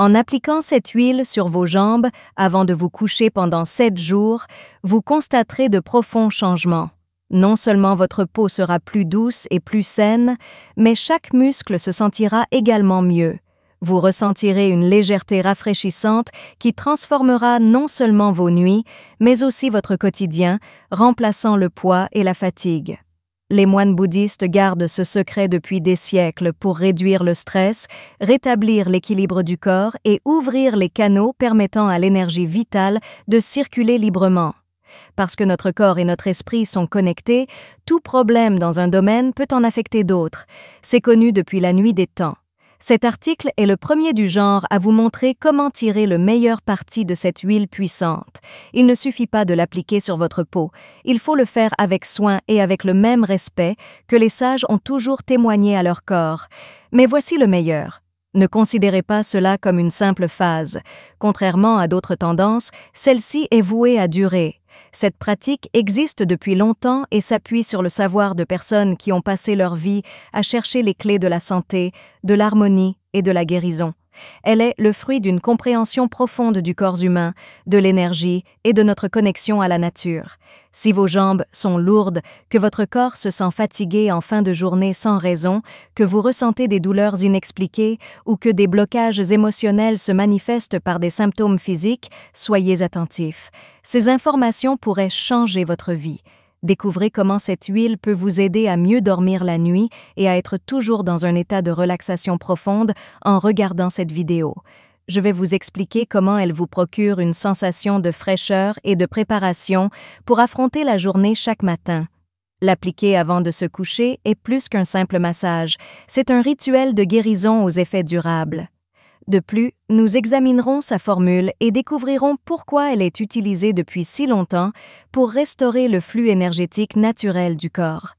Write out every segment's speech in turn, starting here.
En appliquant cette huile sur vos jambes avant de vous coucher pendant 7 jours, vous constaterez de profonds changements. Non seulement votre peau sera plus douce et plus saine, mais chaque muscle se sentira également mieux. Vous ressentirez une légèreté rafraîchissante qui transformera non seulement vos nuits, mais aussi votre quotidien, remplaçant le poids et la fatigue. Les moines bouddhistes gardent ce secret depuis des siècles pour réduire le stress, rétablir l'équilibre du corps et ouvrir les canaux permettant à l'énergie vitale de circuler librement. Parce que notre corps et notre esprit sont connectés, tout problème dans un domaine peut en affecter d'autres. C'est connu depuis la nuit des temps. Cet article est le premier du genre à vous montrer comment tirer le meilleur parti de cette huile puissante. Il ne suffit pas de l'appliquer sur votre peau, il faut le faire avec soin et avec le même respect que les sages ont toujours témoigné à leur corps. Mais voici le meilleur. Ne considérez pas cela comme une simple phase. Contrairement à d'autres tendances, celle-ci est vouée à durer. Cette pratique existe depuis longtemps et s'appuie sur le savoir de personnes qui ont passé leur vie à chercher les clés de la santé, de l'harmonie et de la guérison. Elle est le fruit d'une compréhension profonde du corps humain, de l'énergie et de notre connexion à la nature. Si vos jambes sont lourdes, que votre corps se sent fatigué en fin de journée sans raison, que vous ressentez des douleurs inexpliquées ou que des blocages émotionnels se manifestent par des symptômes physiques, soyez attentifs. Ces informations pourraient changer votre vie. Découvrez comment cette huile peut vous aider à mieux dormir la nuit et à être toujours dans un état de relaxation profonde en regardant cette vidéo. Je vais vous expliquer comment elle vous procure une sensation de fraîcheur et de préparation pour affronter la journée chaque matin. L'appliquer avant de se coucher est plus qu'un simple massage, c'est un rituel de guérison aux effets durables. De plus, nous examinerons sa formule et découvrirons pourquoi elle est utilisée depuis si longtemps pour restaurer le flux énergétique naturel du corps.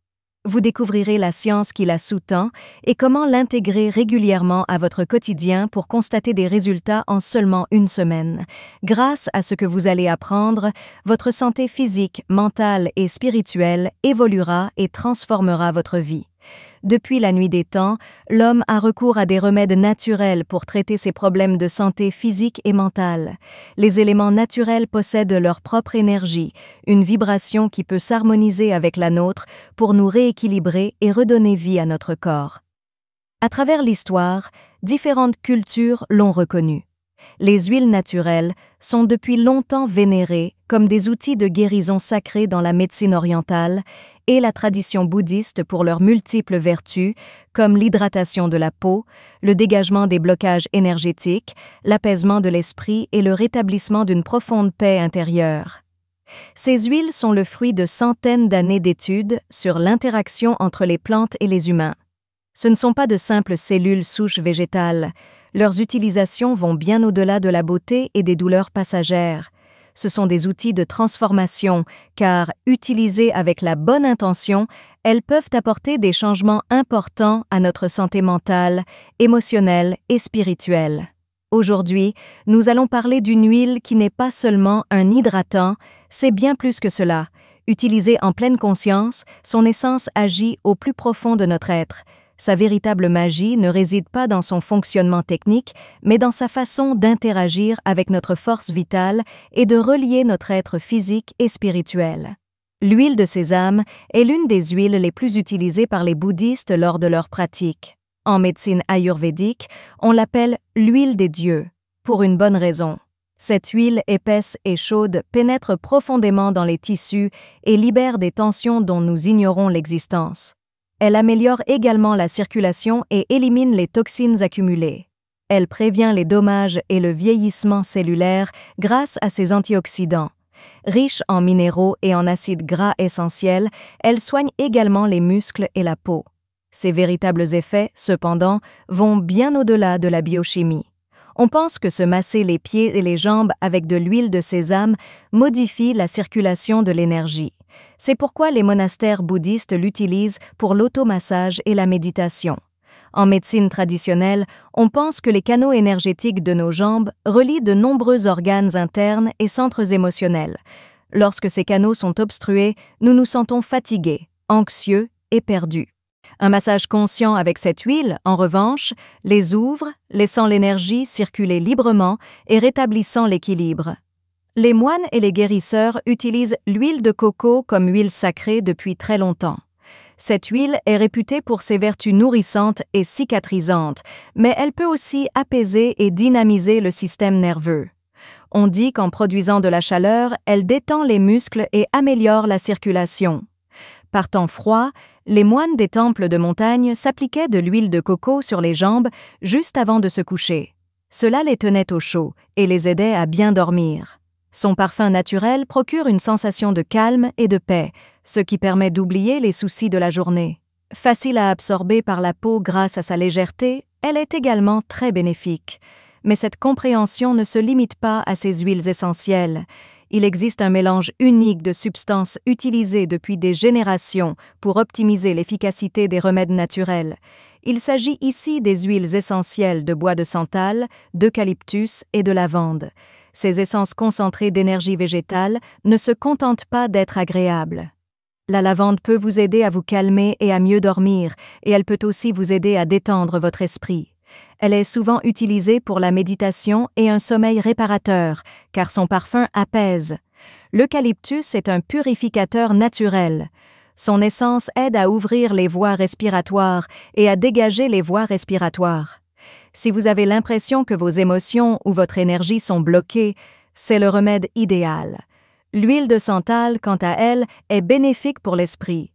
Vous découvrirez la science qui la sous-tend et comment l'intégrer régulièrement à votre quotidien pour constater des résultats en seulement une semaine. Grâce à ce que vous allez apprendre, votre santé physique, mentale et spirituelle évoluera et transformera votre vie. Depuis la nuit des temps, l'homme a recours à des remèdes naturels pour traiter ses problèmes de santé physique et mentale. Les éléments naturels possèdent leur propre énergie, une vibration qui peut s'harmoniser avec la nôtre pour nous rééquilibrer et redonner vie à notre corps. À travers l'histoire, différentes cultures l'ont reconnu. Les huiles naturelles sont depuis longtemps vénérées comme des outils de guérison sacrés dans la médecine orientale et la tradition bouddhiste pour leurs multiples vertus, comme l'hydratation de la peau, le dégagement des blocages énergétiques, l'apaisement de l'esprit et le rétablissement d'une profonde paix intérieure. Ces huiles sont le fruit de centaines d'années d'études sur l'interaction entre les plantes et les humains. Ce ne sont pas de simples cellules souches végétales. Leurs utilisations vont bien au-delà de la beauté et des douleurs passagères. Ce sont des outils de transformation, car, utilisées avec la bonne intention, elles peuvent apporter des changements importants à notre santé mentale, émotionnelle et spirituelle. Aujourd'hui, nous allons parler d'une huile qui n'est pas seulement un hydratant, c'est bien plus que cela. Utilisée en pleine conscience, son essence agit au plus profond de notre être. Sa véritable magie ne réside pas dans son fonctionnement technique, mais dans sa façon d'interagir avec notre force vitale et de relier notre être physique et spirituel. L'huile de sésame est l'une des huiles les plus utilisées par les bouddhistes lors de leur pratique. En médecine ayurvédique, on l'appelle l'huile des dieux, pour une bonne raison. Cette huile épaisse et chaude pénètre profondément dans les tissus et libère des tensions dont nous ignorons l'existence. Elle améliore également la circulation et élimine les toxines accumulées. Elle prévient les dommages et le vieillissement cellulaire grâce à ses antioxydants. Riche en minéraux et en acides gras essentiels, elle soigne également les muscles et la peau. Ses véritables effets, cependant, vont bien au-delà de la biochimie. On pense que se masser les pieds et les jambes avec de l'huile de sésame modifie la circulation de l'énergie. C'est pourquoi les monastères bouddhistes l'utilisent pour l'automassage et la méditation. En médecine traditionnelle, on pense que les canaux énergétiques de nos jambes relient de nombreux organes internes et centres émotionnels. Lorsque ces canaux sont obstrués, nous nous sentons fatigués, anxieux et perdus. Un massage conscient avec cette huile, en revanche, les ouvre, laissant l'énergie circuler librement et rétablissant l'équilibre. Les moines et les guérisseurs utilisent l'huile de coco comme huile sacrée depuis très longtemps. Cette huile est réputée pour ses vertus nourrissantes et cicatrisantes, mais elle peut aussi apaiser et dynamiser le système nerveux. On dit qu'en produisant de la chaleur, elle détend les muscles et améliore la circulation. Par temps froid, les moines des temples de montagne s'appliquaient de l'huile de coco sur les jambes juste avant de se coucher. Cela les tenait au chaud et les aidait à bien dormir. Son parfum naturel procure une sensation de calme et de paix, ce qui permet d'oublier les soucis de la journée. Facile à absorber par la peau grâce à sa légèreté, elle est également très bénéfique. Mais cette compréhension ne se limite pas à ces huiles essentielles. Il existe un mélange unique de substances utilisées depuis des générations pour optimiser l'efficacité des remèdes naturels. Il s'agit ici des huiles essentielles de bois de santal, d'eucalyptus et de lavande. Ces essences concentrées d'énergie végétale ne se contentent pas d'être agréables. La lavande peut vous aider à vous calmer et à mieux dormir, et elle peut aussi vous aider à détendre votre esprit. Elle est souvent utilisée pour la méditation et un sommeil réparateur, car son parfum apaise. L'eucalyptus est un purificateur naturel. Son essence aide à ouvrir les voies respiratoires et à dégager les voies respiratoires. Si vous avez l'impression que vos émotions ou votre énergie sont bloquées, c'est le remède idéal. L'huile de santal, quant à elle, est bénéfique pour l'esprit.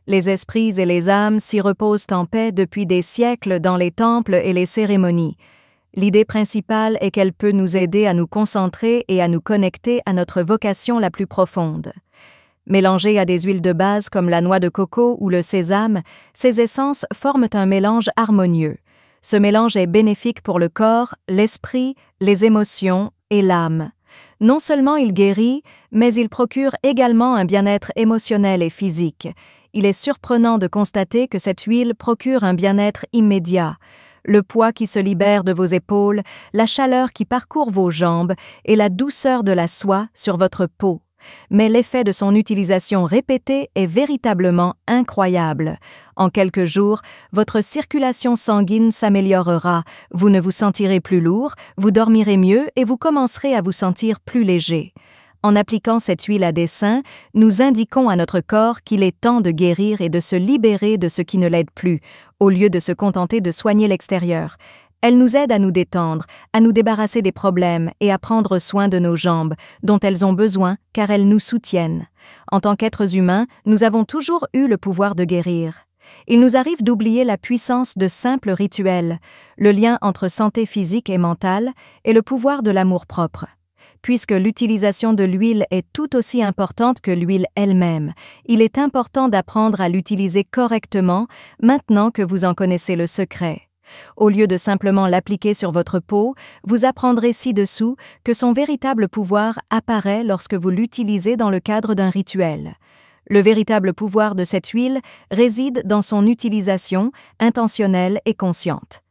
Les esprits et les âmes s'y reposent en paix depuis des siècles dans les temples et les cérémonies. L'idée principale est qu'elle peut nous aider à nous concentrer et à nous connecter à notre vocation la plus profonde. Mélangées à des huiles de base comme la noix de coco ou le sésame, ces essences forment un mélange harmonieux. Ce mélange est bénéfique pour le corps, l'esprit, les émotions et l'âme. Non seulement il guérit, mais il procure également un bien-être émotionnel et physique. Il est surprenant de constater que cette huile procure un bien-être immédiat. Le poids qui se libère de vos épaules, la chaleur qui parcourt vos jambes et la douceur de la soie sur votre peau. Mais l'effet de son utilisation répétée est véritablement incroyable. En quelques jours, votre circulation sanguine s'améliorera, vous ne vous sentirez plus lourd, vous dormirez mieux et vous commencerez à vous sentir plus léger. En appliquant cette huile à dessein, nous indiquons à notre corps qu'il est temps de guérir et de se libérer de ce qui ne l'aide plus, au lieu de se contenter de soigner l'extérieur. Elle nous aide à nous détendre, à nous débarrasser des problèmes et à prendre soin de nos jambes, dont elles ont besoin car elles nous soutiennent. En tant qu'êtres humains, nous avons toujours eu le pouvoir de guérir. Il nous arrive d'oublier la puissance de simples rituels, le lien entre santé physique et mentale et le pouvoir de l'amour-propre. Puisque l'utilisation de l'huile est tout aussi importante que l'huile elle-même, il est important d'apprendre à l'utiliser correctement maintenant que vous en connaissez le secret. Au lieu de simplement l'appliquer sur votre peau, vous apprendrez ci-dessous que son véritable pouvoir apparaît lorsque vous l'utilisez dans le cadre d'un rituel. Le véritable pouvoir de cette huile réside dans son utilisation intentionnelle et consciente.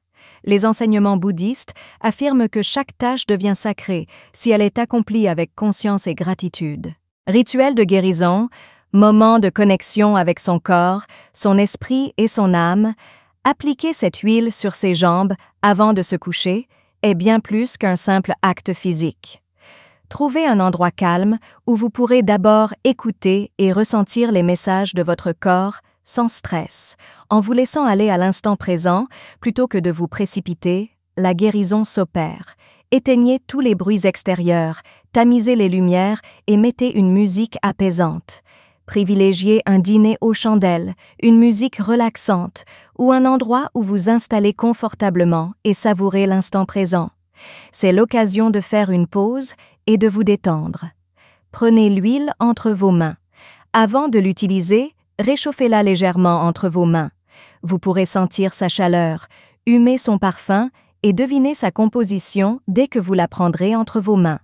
Les enseignements bouddhistes affirment que chaque tâche devient sacrée si elle est accomplie avec conscience et gratitude. Rituel de guérison, moment de connexion avec son corps, son esprit et son âme, appliquer cette huile sur ses jambes avant de se coucher est bien plus qu'un simple acte physique. Trouvez un endroit calme où vous pourrez d'abord écouter et ressentir les messages de votre corps sans stress. En vous laissant aller à l'instant présent, plutôt que de vous précipiter, la guérison s'opère. Éteignez tous les bruits extérieurs, tamisez les lumières et mettez une musique apaisante. Privilégiez un dîner aux chandelles, une musique relaxante ou un endroit où vous installez confortablement et savourez l'instant présent. C'est l'occasion de faire une pause et de vous détendre. Prenez l'huile entre vos mains. Avant de l'utiliser, réchauffez-la légèrement entre vos mains. Vous pourrez sentir sa chaleur, humer son parfum et deviner sa composition dès que vous la prendrez entre vos mains.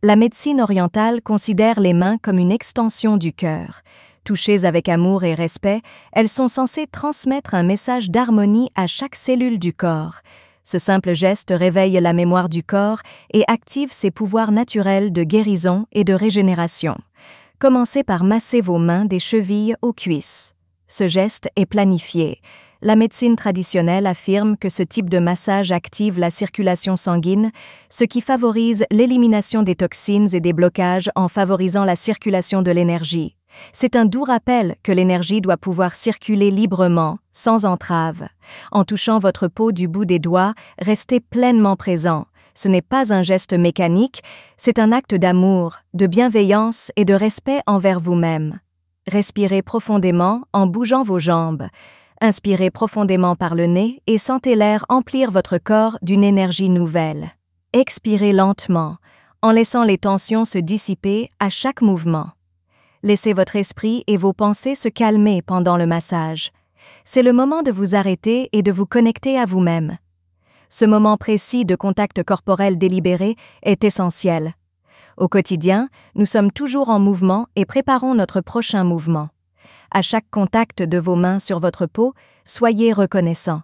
La médecine orientale considère les mains comme une extension du cœur. Touchées avec amour et respect, elles sont censées transmettre un message d'harmonie à chaque cellule du corps. Ce simple geste réveille la mémoire du corps et active ses pouvoirs naturels de guérison et de régénération. Commencez par masser vos mains des chevilles aux cuisses. ce geste est planifié. La médecine traditionnelle affirme que ce type de massage active la circulation sanguine, ce qui favorise l'élimination des toxines et des blocages en favorisant la circulation de l'énergie. C'est un doux rappel que l'énergie doit pouvoir circuler librement, sans entrave. En touchant votre peau du bout des doigts, restez pleinement présent. Ce n'est pas un geste mécanique, c'est un acte d'amour, de bienveillance et de respect envers vous-même. Respirez profondément en bougeant vos jambes. Inspirez profondément par le nez et sentez l'air emplir votre corps d'une énergie nouvelle. Expirez lentement, en laissant les tensions se dissiper à chaque mouvement. Laissez votre esprit et vos pensées se calmer pendant le massage. C'est le moment de vous arrêter et de vous connecter à vous-même. Ce moment précis de contact corporel délibéré est essentiel. Au quotidien, nous sommes toujours en mouvement et préparons notre prochain mouvement. À chaque contact de vos mains sur votre peau, soyez reconnaissant.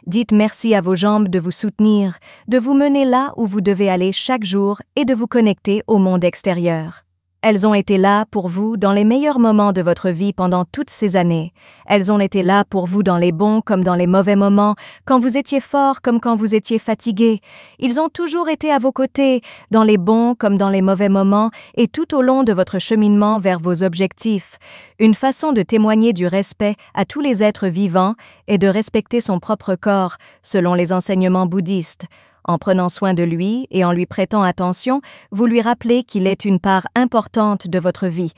Dites merci à vos jambes de vous soutenir, de vous mener là où vous devez aller chaque jour et de vous connecter au monde extérieur. Elles ont été là pour vous dans les meilleurs moments de votre vie pendant toutes ces années. Elles ont été là pour vous dans les bons comme dans les mauvais moments, quand vous étiez fort comme quand vous étiez fatigué. Ils ont toujours été à vos côtés, dans les bons comme dans les mauvais moments, et tout au long de votre cheminement vers vos objectifs. Une façon de témoigner du respect à tous les êtres vivants est de respecter son propre corps, selon les enseignements bouddhistes. En prenant soin de lui et en lui prêtant attention, vous lui rappelez qu'il est une part importante de votre vie.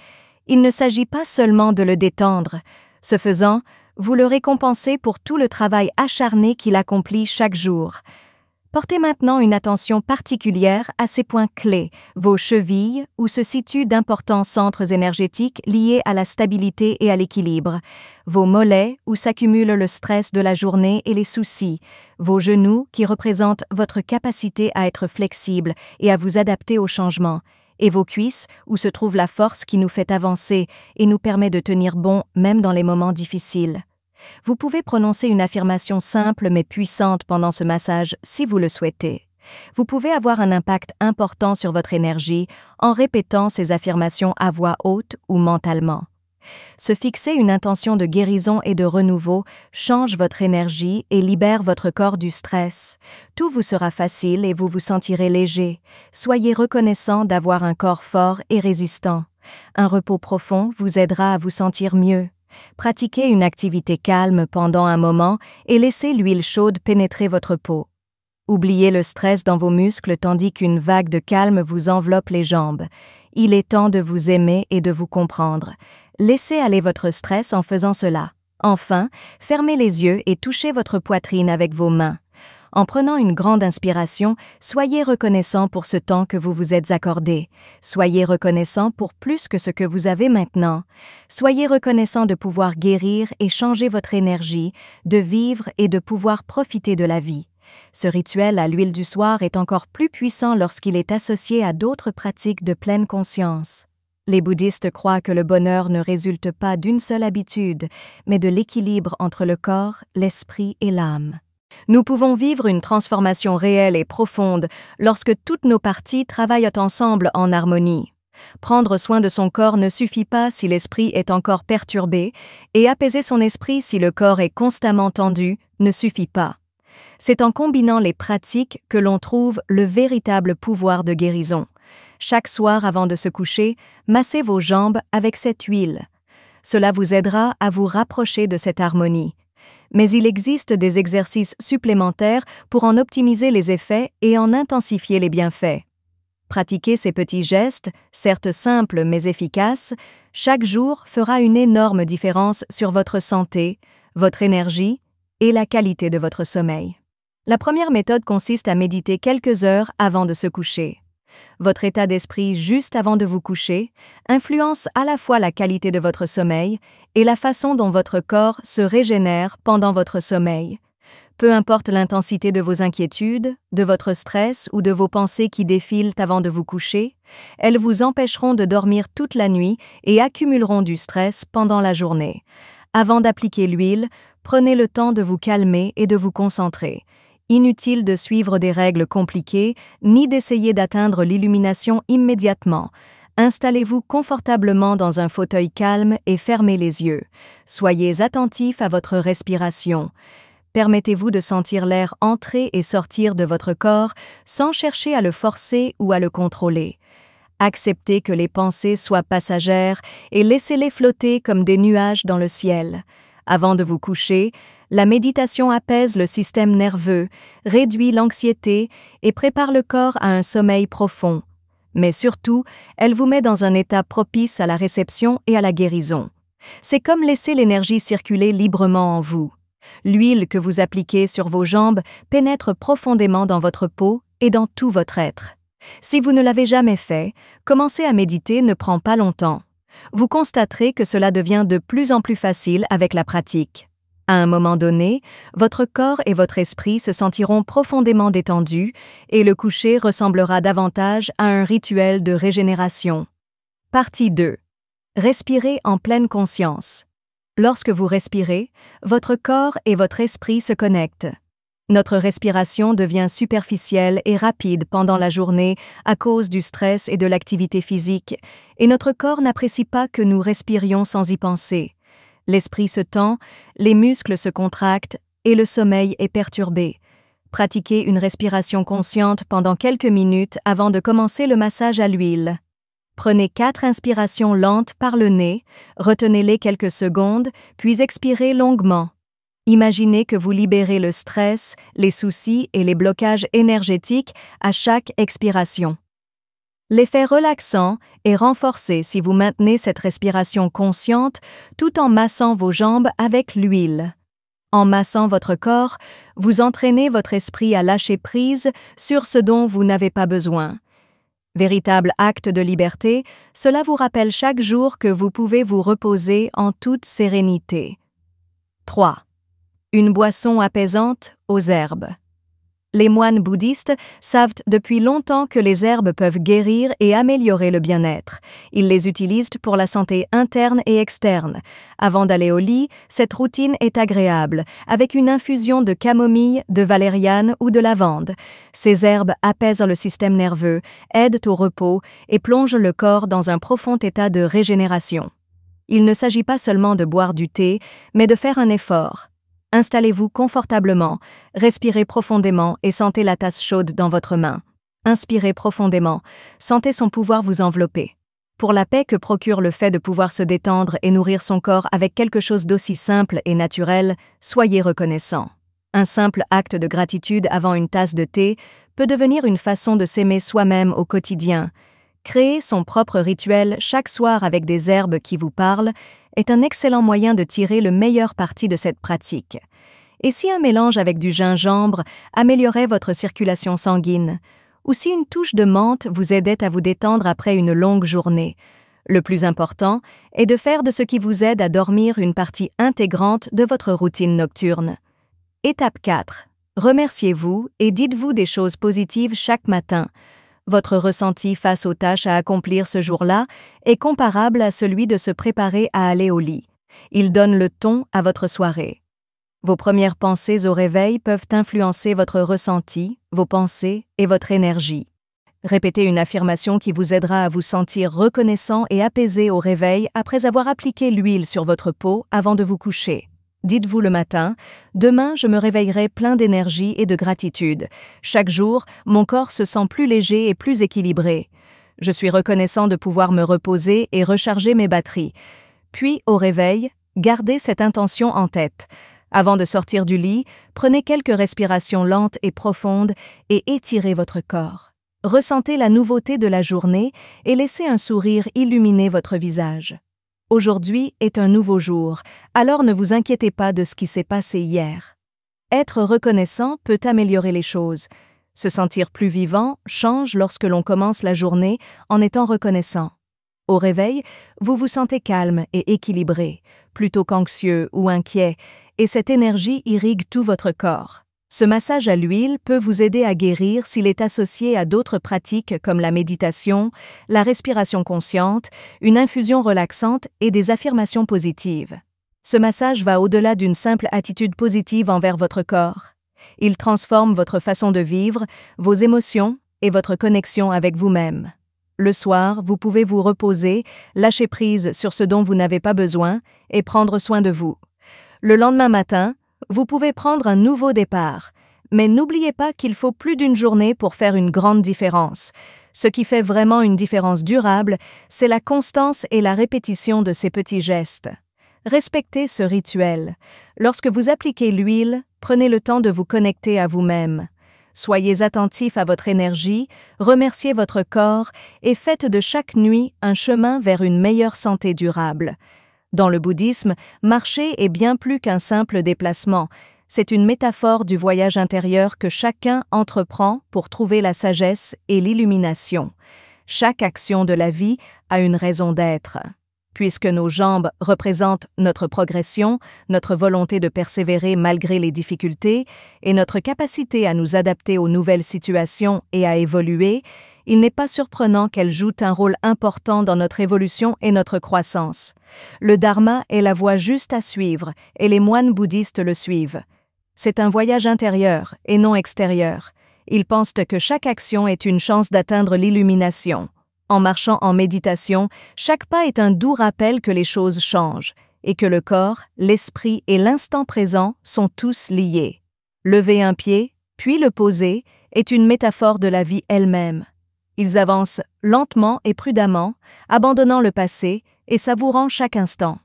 Il ne s'agit pas seulement de le détendre. Ce faisant, vous le récompensez pour tout le travail acharné qu'il accomplit chaque jour. Portez maintenant une attention particulière à ces points clés, vos chevilles, où se situent d'importants centres énergétiques liés à la stabilité et à l'équilibre, vos mollets, où s'accumule le stress de la journée et les soucis, vos genoux, qui représentent votre capacité à être flexible et à vous adapter aux changements, et vos cuisses, où se trouve la force qui nous fait avancer et nous permet de tenir bon même dans les moments difficiles. Vous pouvez prononcer une affirmation simple mais puissante pendant ce massage si vous le souhaitez. Vous pouvez avoir un impact important sur votre énergie en répétant ces affirmations à voix haute ou mentalement. Se fixer une intention de guérison et de renouveau change votre énergie et libère votre corps du stress. Tout vous sera facile et vous vous sentirez léger. Soyez reconnaissant d'avoir un corps fort et résistant. Un repos profond vous aidera à vous sentir mieux. Pratiquez une activité calme pendant un moment et laissez l'huile chaude pénétrer votre peau. Oubliez le stress dans vos muscles tandis qu'une vague de calme vous enveloppe les jambes. Il est temps de vous aimer et de vous comprendre. Laissez aller votre stress en faisant cela. Enfin, fermez les yeux et touchez votre poitrine avec vos mains. En prenant une grande inspiration, soyez reconnaissant pour ce temps que vous vous êtes accordé. Soyez reconnaissant pour plus que ce que vous avez maintenant. Soyez reconnaissant de pouvoir guérir et changer votre énergie, de vivre et de pouvoir profiter de la vie. Ce rituel à l'huile du soir est encore plus puissant lorsqu'il est associé à d'autres pratiques de pleine conscience. Les bouddhistes croient que le bonheur ne résulte pas d'une seule habitude, mais de l'équilibre entre le corps, l'esprit et l'âme. Nous pouvons vivre une transformation réelle et profonde lorsque toutes nos parties travaillent ensemble en harmonie. Prendre soin de son corps ne suffit pas si l'esprit est encore perturbé, et apaiser son esprit si le corps est constamment tendu ne suffit pas. C'est en combinant les pratiques que l'on trouve le véritable pouvoir de guérison. Chaque soir avant de se coucher, massez vos jambes avec cette huile. Cela vous aidera à vous rapprocher de cette harmonie. Mais il existe des exercices supplémentaires pour en optimiser les effets et en intensifier les bienfaits. Pratiquer ces petits gestes, certes simples mais efficaces, chaque jour fera une énorme différence sur votre santé, votre énergie et la qualité de votre sommeil. La première méthode consiste à méditer quelques heures avant de se coucher. Votre état d'esprit juste avant de vous coucher influence à la fois la qualité de votre sommeil et la façon dont votre corps se régénère pendant votre sommeil. Peu importe l'intensité de vos inquiétudes, de votre stress ou de vos pensées qui défilent avant de vous coucher, elles vous empêcheront de dormir toute la nuit et accumuleront du stress pendant la journée. Avant d'appliquer l'huile, prenez le temps de vous calmer et de vous concentrer. Inutile de suivre des règles compliquées, ni d'essayer d'atteindre l'illumination immédiatement. Installez-vous confortablement dans un fauteuil calme et fermez les yeux. Soyez attentif à votre respiration. Permettez-vous de sentir l'air entrer et sortir de votre corps sans chercher à le forcer ou à le contrôler. Acceptez que les pensées soient passagères et laissez-les flotter comme des nuages dans le ciel. Avant de vous coucher, la méditation apaise le système nerveux, réduit l'anxiété et prépare le corps à un sommeil profond. Mais surtout, elle vous met dans un état propice à la réception et à la guérison. C'est comme laisser l'énergie circuler librement en vous. L'huile que vous appliquez sur vos jambes pénètre profondément dans votre peau et dans tout votre être. Si vous ne l'avez jamais fait, commencer à méditer ne prend pas longtemps. Vous constaterez que cela devient de plus en plus facile avec la pratique. À un moment donné, votre corps et votre esprit se sentiront profondément détendus et le coucher ressemblera davantage à un rituel de régénération. Partie 2. Respirez en pleine conscience. Lorsque vous respirez, votre corps et votre esprit se connectent. Notre respiration devient superficielle et rapide pendant la journée à cause du stress et de l'activité physique, et notre corps n'apprécie pas que nous respirions sans y penser. L'esprit se tend, les muscles se contractent et le sommeil est perturbé. Pratiquez une respiration consciente pendant quelques minutes avant de commencer le massage à l'huile. Prenez 4 inspirations lentes par le nez, retenez-les quelques secondes, puis expirez longuement. Imaginez que vous libérez le stress, les soucis et les blocages énergétiques à chaque expiration. L'effet relaxant est renforcé si vous maintenez cette respiration consciente tout en massant vos jambes avec l'huile. En massant votre corps, vous entraînez votre esprit à lâcher prise sur ce dont vous n'avez pas besoin. Véritable acte de liberté, cela vous rappelle chaque jour que vous pouvez vous reposer en toute sérénité. 3. Une boisson apaisante aux herbes. Les moines bouddhistes savent depuis longtemps que les herbes peuvent guérir et améliorer le bien-être. Ils les utilisent pour la santé interne et externe. Avant d'aller au lit, cette routine est agréable, avec une infusion de camomille, de valériane ou de lavande. Ces herbes apaisent le système nerveux, aident au repos et plongent le corps dans un profond état de régénération. Il ne s'agit pas seulement de boire du thé, mais de faire un effort. Installez-vous confortablement, respirez profondément et sentez la tasse chaude dans votre main. Inspirez profondément, sentez son pouvoir vous envelopper. Pour la paix que procure le fait de pouvoir se détendre et nourrir son corps avec quelque chose d'aussi simple et naturel, soyez reconnaissant. Un simple acte de gratitude avant une tasse de thé peut devenir une façon de s'aimer soi-même au quotidien. Créer son propre rituel chaque soir avec des herbes qui vous parlent est un excellent moyen de tirer le meilleur parti de cette pratique. Et si un mélange avec du gingembre améliorait votre circulation sanguine, ou si une touche de menthe vous aidait à vous détendre après une longue journée, le plus important est de faire de ce qui vous aide à dormir une partie intégrante de votre routine nocturne. Étape 4. Remerciez-vous et dites-vous des choses positives chaque matin. Votre ressenti face aux tâches à accomplir ce jour-là est comparable à celui de se préparer à aller au lit. Il donne le ton à votre soirée. Vos premières pensées au réveil peuvent influencer votre ressenti, vos pensées et votre énergie. Répétez une affirmation qui vous aidera à vous sentir reconnaissant et apaisé au réveil après avoir appliqué l'huile sur votre peau avant de vous coucher. Dites-vous le matin, « Demain, je me réveillerai plein d'énergie et de gratitude. Chaque jour, mon corps se sent plus léger et plus équilibré. Je suis reconnaissant de pouvoir me reposer et recharger mes batteries. » Puis, au réveil, gardez cette intention en tête. Avant de sortir du lit, prenez quelques respirations lentes et profondes et étirez votre corps. Ressentez la nouveauté de la journée et laissez un sourire illuminer votre visage. Aujourd'hui est un nouveau jour, alors ne vous inquiétez pas de ce qui s'est passé hier. Être reconnaissant peut améliorer les choses. Se sentir plus vivant change lorsque l'on commence la journée en étant reconnaissant. Au réveil, vous vous sentez calme et équilibré, plutôt qu'anxieux ou inquiet, et cette énergie irrigue tout votre corps. Ce massage à l'huile peut vous aider à guérir s'il est associé à d'autres pratiques comme la méditation, la respiration consciente, une infusion relaxante et des affirmations positives. Ce massage va au-delà d'une simple attitude positive envers votre corps. Il transforme votre façon de vivre, vos émotions et votre connexion avec vous-même. Le soir, vous pouvez vous reposer, lâcher prise sur ce dont vous n'avez pas besoin et prendre soin de vous. Le lendemain matin, vous pouvez prendre un nouveau départ. Mais n'oubliez pas qu'il faut plus d'une journée pour faire une grande différence. Ce qui fait vraiment une différence durable, c'est la constance et la répétition de ces petits gestes. Respectez ce rituel. Lorsque vous appliquez l'huile, prenez le temps de vous connecter à vous-même. Soyez attentif à votre énergie, remerciez votre corps et faites de chaque nuit un chemin vers une meilleure santé durable. Dans le bouddhisme, marcher est bien plus qu'un simple déplacement. C'est une métaphore du voyage intérieur que chacun entreprend pour trouver la sagesse et l'illumination. Chaque action de la vie a une raison d'être. Puisque nos jambes représentent notre progression, notre volonté de persévérer malgré les difficultés et notre capacité à nous adapter aux nouvelles situations et à évoluer, il n'est pas surprenant qu'elles jouent un rôle important dans notre évolution et notre croissance. Le Dharma est la voie juste à suivre et les moines bouddhistes le suivent. C'est un voyage intérieur et non extérieur. Ils pensent que chaque action est une chance d'atteindre l'illumination. En marchant en méditation, chaque pas est un doux rappel que les choses changent et que le corps, l'esprit et l'instant présent sont tous liés. Lever un pied, puis le poser, est une métaphore de la vie elle-même. Ils avancent lentement et prudemment, abandonnant le passé et savourant chaque instant.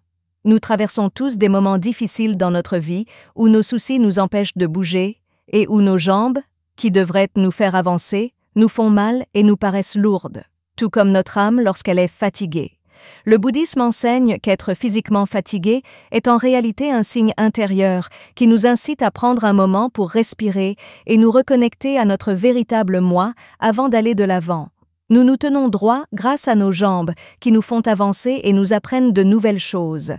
Nous traversons tous des moments difficiles dans notre vie où nos soucis nous empêchent de bouger et où nos jambes, qui devraient nous faire avancer, nous font mal et nous paraissent lourdes. Tout comme notre âme lorsqu'elle est fatiguée. Le bouddhisme enseigne qu'être physiquement fatigué est en réalité un signe intérieur qui nous incite à prendre un moment pour respirer et nous reconnecter à notre véritable moi avant d'aller de l'avant. Nous nous tenons droit grâce à nos jambes qui nous font avancer et nous apprennent de nouvelles choses.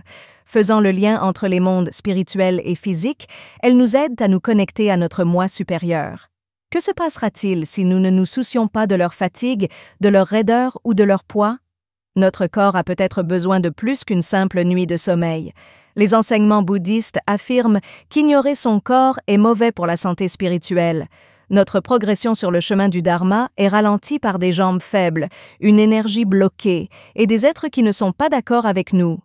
Faisant le lien entre les mondes spirituels et physiques, elles nous aident à nous connecter à notre moi supérieur. Que se passera-t-il si nous ne nous soucions pas de leur fatigue, de leur raideur ou de leur poids? Notre corps a peut-être besoin de plus qu'une simple nuit de sommeil. Les enseignements bouddhistes affirment qu'ignorer son corps est mauvais pour la santé spirituelle. Notre progression sur le chemin du Dharma est ralentie par des jambes faibles, une énergie bloquée et des êtres qui ne sont pas d'accord avec nous.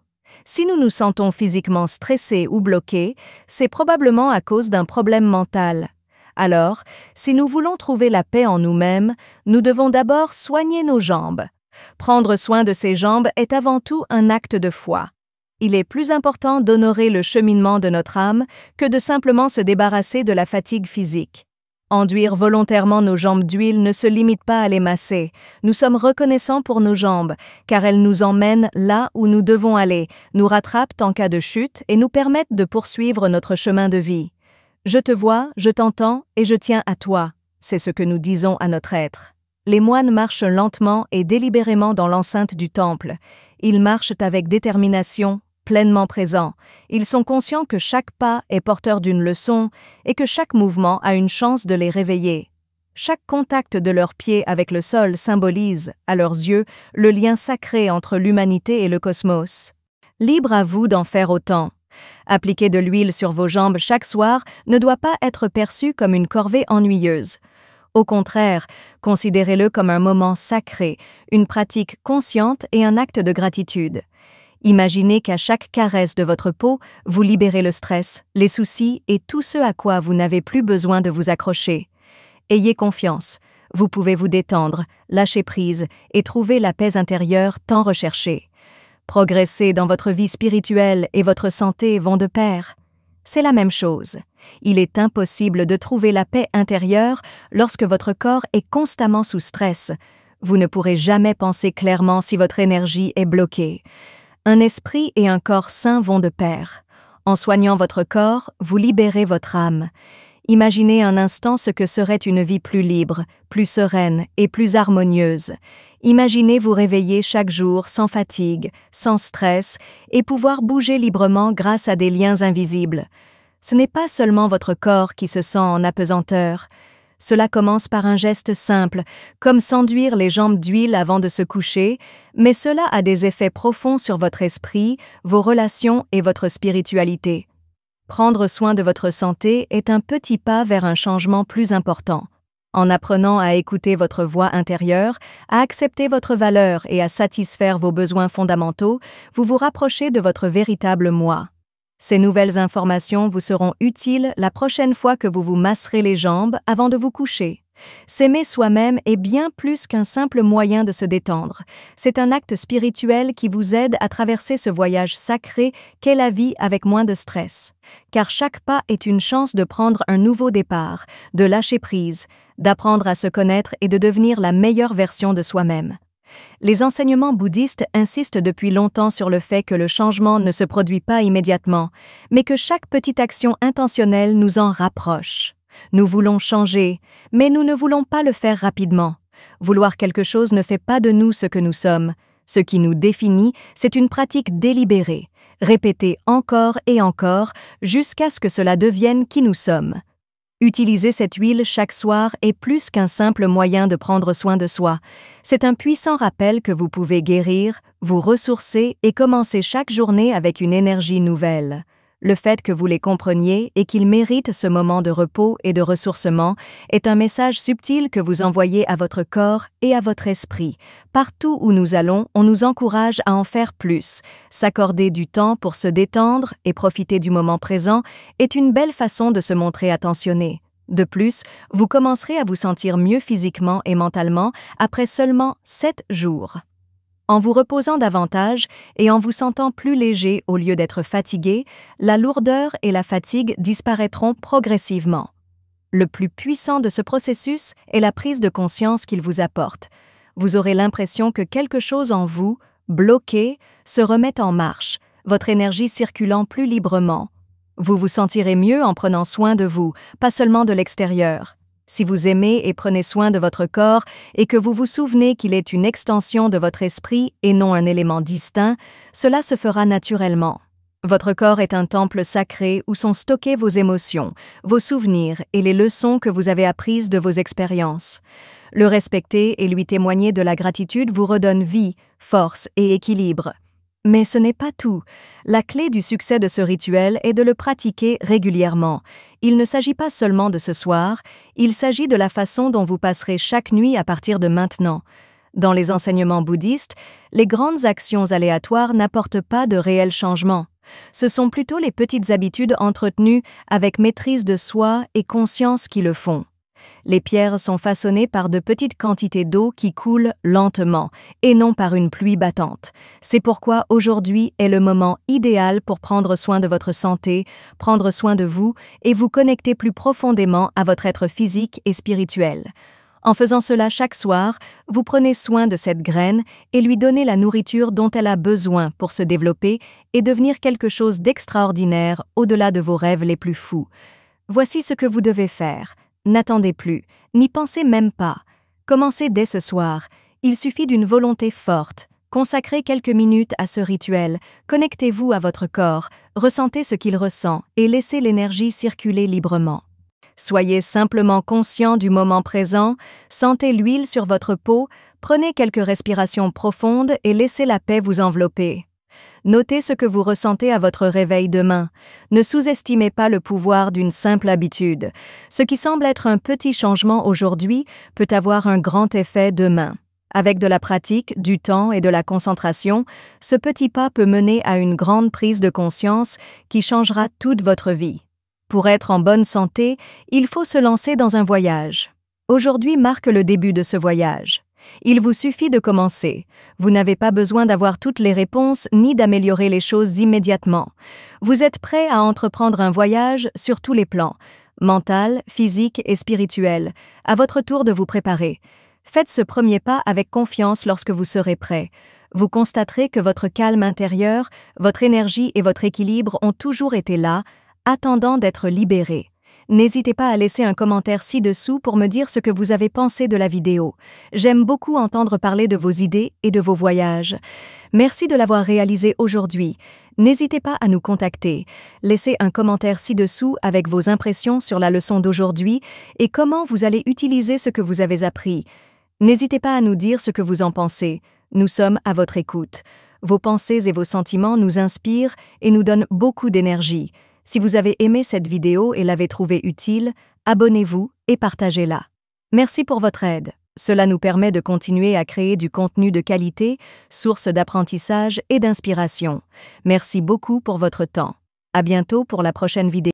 Si nous nous sentons physiquement stressés ou bloqués, c'est probablement à cause d'un problème mental. Alors, si nous voulons trouver la paix en nous-mêmes, nous devons d'abord soigner nos jambes. Prendre soin de ces jambes est avant tout un acte de foi. Il est plus important d'honorer le cheminement de notre âme que de simplement se débarrasser de la fatigue physique. Enduire volontairement nos jambes d'huile ne se limite pas à les masser. Nous sommes reconnaissants pour nos jambes, car elles nous emmènent là où nous devons aller, nous rattrapent en cas de chute et nous permettent de poursuivre notre chemin de vie. Je te vois, je t'entends et je tiens à toi. C'est ce que nous disons à notre être. Les moines marchent lentement et délibérément dans l'enceinte du temple. Ils marchent avec détermination, pleinement présents. Ils sont conscients que chaque pas est porteur d'une leçon et que chaque mouvement a une chance de les réveiller. Chaque contact de leurs pieds avec le sol symbolise, à leurs yeux, le lien sacré entre l'humanité et le cosmos. Libre à vous d'en faire autant. Appliquer de l'huile sur vos jambes chaque soir ne doit pas être perçu comme une corvée ennuyeuse. Au contraire, considérez-le comme un moment sacré, une pratique consciente et un acte de gratitude. Imaginez qu'à chaque caresse de votre peau, vous libérez le stress, les soucis et tout ce à quoi vous n'avez plus besoin de vous accrocher. Ayez confiance, vous pouvez vous détendre, lâcher prise et trouver la paix intérieure tant recherchée. Progresser dans votre vie spirituelle et votre santé vont de pair. C'est la même chose. Il est impossible de trouver la paix intérieure lorsque votre corps est constamment sous stress. Vous ne pourrez jamais penser clairement si votre énergie est bloquée. Un esprit et un corps sain vont de pair. En soignant votre corps, vous libérez votre âme. Imaginez un instant ce que serait une vie plus libre, plus sereine et plus harmonieuse. Imaginez vous réveiller chaque jour sans fatigue, sans stress et pouvoir bouger librement grâce à des liens invisibles. Ce n'est pas seulement votre corps qui se sent en apesanteur. Cela commence par un geste simple, comme s'enduire les jambes d'huile avant de se coucher, mais cela a des effets profonds sur votre esprit, vos relations et votre spiritualité. Prendre soin de votre santé est un petit pas vers un changement plus important. En apprenant à écouter votre voix intérieure, à accepter votre valeur et à satisfaire vos besoins fondamentaux, vous vous rapprochez de votre véritable moi. Ces nouvelles informations vous seront utiles la prochaine fois que vous vous masserez les jambes avant de vous coucher. S'aimer soi-même est bien plus qu'un simple moyen de se détendre. C'est un acte spirituel qui vous aide à traverser ce voyage sacré qu'est la vie avec moins de stress. Car chaque pas est une chance de prendre un nouveau départ, de lâcher prise, d'apprendre à se connaître et de devenir la meilleure version de soi-même. Les enseignements bouddhistes insistent depuis longtemps sur le fait que le changement ne se produit pas immédiatement, mais que chaque petite action intentionnelle nous en rapproche. Nous voulons changer, mais nous ne voulons pas le faire rapidement. Vouloir quelque chose ne fait pas de nous ce que nous sommes. Ce qui nous définit, c'est une pratique délibérée, répétée encore et encore, jusqu'à ce que cela devienne qui nous sommes. Utiliser cette huile chaque soir est plus qu'un simple moyen de prendre soin de soi. C'est un puissant rappel que vous pouvez guérir, vous ressourcer et commencer chaque journée avec une énergie nouvelle. Le fait que vous les compreniez et qu'ils méritent ce moment de repos et de ressourcement est un message subtil que vous envoyez à votre corps et à votre esprit. Partout où nous allons, on nous encourage à en faire plus. S'accorder du temps pour se détendre et profiter du moment présent est une belle façon de se montrer attentionné. De plus, vous commencerez à vous sentir mieux physiquement et mentalement après seulement 7 jours. En vous reposant davantage et en vous sentant plus léger au lieu d'être fatigué, la lourdeur et la fatigue disparaîtront progressivement. Le plus puissant de ce processus est la prise de conscience qu'il vous apporte. Vous aurez l'impression que quelque chose en vous, bloqué, se remet en marche, votre énergie circulant plus librement. Vous vous sentirez mieux en prenant soin de vous, pas seulement de l'extérieur. Si vous aimez et prenez soin de votre corps et que vous vous souvenez qu'il est une extension de votre esprit et non un élément distinct, cela se fera naturellement. Votre corps est un temple sacré où sont stockées vos émotions, vos souvenirs et les leçons que vous avez apprises de vos expériences. Le respecter et lui témoigner de la gratitude vous redonne vie, force et équilibre. Mais ce n'est pas tout. La clé du succès de ce rituel est de le pratiquer régulièrement. Il ne s'agit pas seulement de ce soir, il s'agit de la façon dont vous passerez chaque nuit à partir de maintenant. Dans les enseignements bouddhistes, les grandes actions aléatoires n'apportent pas de réels changements. Ce sont plutôt les petites habitudes entretenues avec maîtrise de soi et conscience qui le font. Les pierres sont façonnées par de petites quantités d'eau qui coulent lentement, et non par une pluie battante. C'est pourquoi aujourd'hui est le moment idéal pour prendre soin de votre santé, prendre soin de vous et vous connecter plus profondément à votre être physique et spirituel. En faisant cela chaque soir, vous prenez soin de cette graine et lui donnez la nourriture dont elle a besoin pour se développer et devenir quelque chose d'extraordinaire au-delà de vos rêves les plus fous. Voici ce que vous devez faire. N'attendez plus, n'y pensez même pas. Commencez dès ce soir. Il suffit d'une volonté forte. Consacrez quelques minutes à ce rituel. Connectez-vous à votre corps, ressentez ce qu'il ressent et laissez l'énergie circuler librement. Soyez simplement conscient du moment présent, sentez l'huile sur votre peau, prenez quelques respirations profondes et laissez la paix vous envelopper. Notez ce que vous ressentez à votre réveil demain. Ne sous-estimez pas le pouvoir d'une simple habitude. Ce qui semble être un petit changement aujourd'hui peut avoir un grand effet demain. Avec de la pratique, du temps et de la concentration, ce petit pas peut mener à une grande prise de conscience qui changera toute votre vie. Pour être en bonne santé, il faut se lancer dans un voyage. Aujourd'hui marque le début de ce voyage. Il vous suffit de commencer. Vous n'avez pas besoin d'avoir toutes les réponses ni d'améliorer les choses immédiatement. Vous êtes prêt à entreprendre un voyage sur tous les plans, mental, physique et spirituel. À votre tour de vous préparer. Faites ce premier pas avec confiance lorsque vous serez prêt. Vous constaterez que votre calme intérieur, votre énergie et votre équilibre ont toujours été là, attendant d'être libérés. N'hésitez pas à laisser un commentaire ci-dessous pour me dire ce que vous avez pensé de la vidéo. J'aime beaucoup entendre parler de vos idées et de vos voyages. Merci de l'avoir réalisé aujourd'hui. N'hésitez pas à nous contacter. Laissez un commentaire ci-dessous avec vos impressions sur la leçon d'aujourd'hui et comment vous allez utiliser ce que vous avez appris. N'hésitez pas à nous dire ce que vous en pensez. Nous sommes à votre écoute. Vos pensées et vos sentiments nous inspirent et nous donnent beaucoup d'énergie. Si vous avez aimé cette vidéo et l'avez trouvée utile, abonnez-vous et partagez-la. Merci pour votre aide. Cela nous permet de continuer à créer du contenu de qualité, source d'apprentissage et d'inspiration. Merci beaucoup pour votre temps. À bientôt pour la prochaine vidéo.